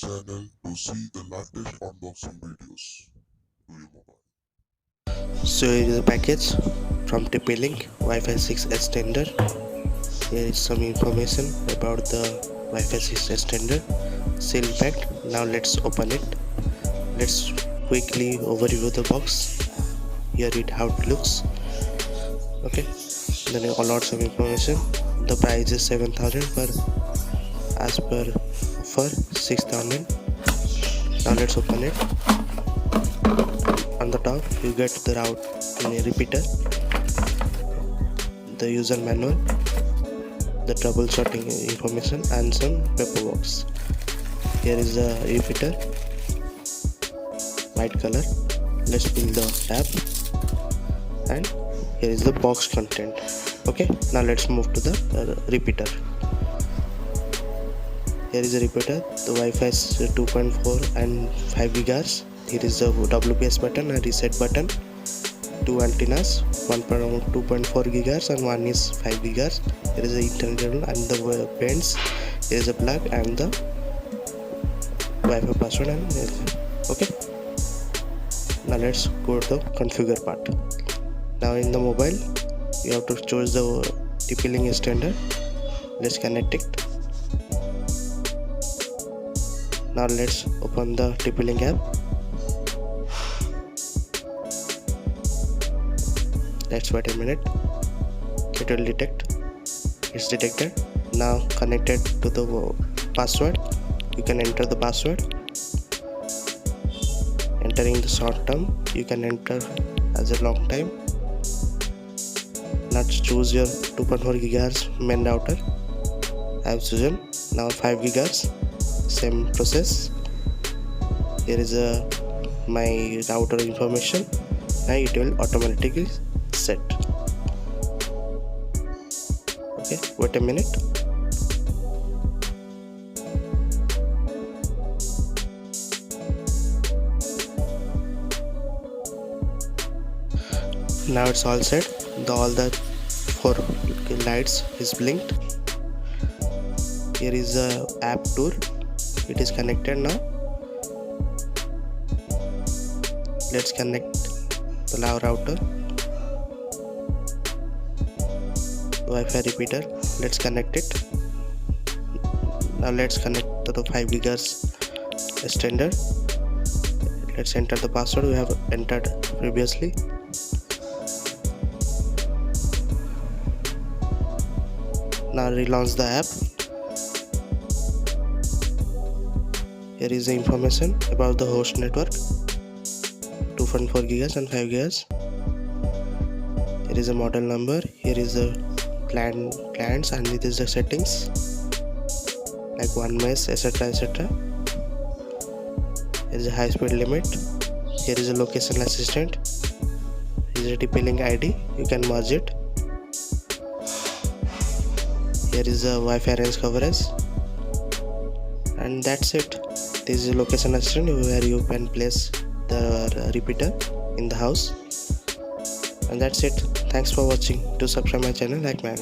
channel to see the latest unboxing videos to your mobile. So here is the package from TP-Link Wi-Fi 6 extender. Here is some information about the Wi-Fi 6 extender. Seal packed. Now let's open it. Let's quickly overview the box. Here it how it looks. Okay. Then lots of information. The price is 7,000 per as per offer 6,000. Now let's open it. On the top you get the route repeater, the user manual, the troubleshooting information and some paperwork. Here is the repeater, white color. Let's pull the tab and here is the box content. Okay, now let's move to the repeater. Here is a repeater. The Wi-Fi is 2.4 and 5 GHz. Here is the WPS button and reset button. Two antennas, one for 2.4 GHz and one is 5 GHz. Here is the internet and the bands. Here is a plug and the Wi-Fi password and okay. Now let's go to the configure part. Now in the mobile, you have to choose the TP-Link extender. Let's connect it. Now let's open the TP-Link app. Let's wait a minute. It will detect. It's detected. Now connected to the password. You can enter the password. Entering the short term, you can enter as a long time. Now choose your 2.4 GHz main router. I have chosen. Now 5 GHz. Same process. Here is my router information. Now it will automatically set. Okay, wait a minute. Now it's all set. All the 4 lights is blinked. Here is the app tool. It is connected now. Let's connect the router. Wi-Fi repeater. Let's connect it. Now let's connect to the 5 GHz extender. Let's enter the password we have entered previously. Now relaunch the app. Here is the information about the host network, 2.4 GHz and 5 GHz. Here is a model number. Here is the clients and it is the settings like OneMesh, etc, etc. Here is a high speed limit. Here is a location assistant. Here is a TP-Link ID. You can merge it. Here is a Wi-Fi range coverage, and that's it. This is a location assistant where you can place the repeater in the house, and that's it. Thanks for watching. Do subscribe my channel, like my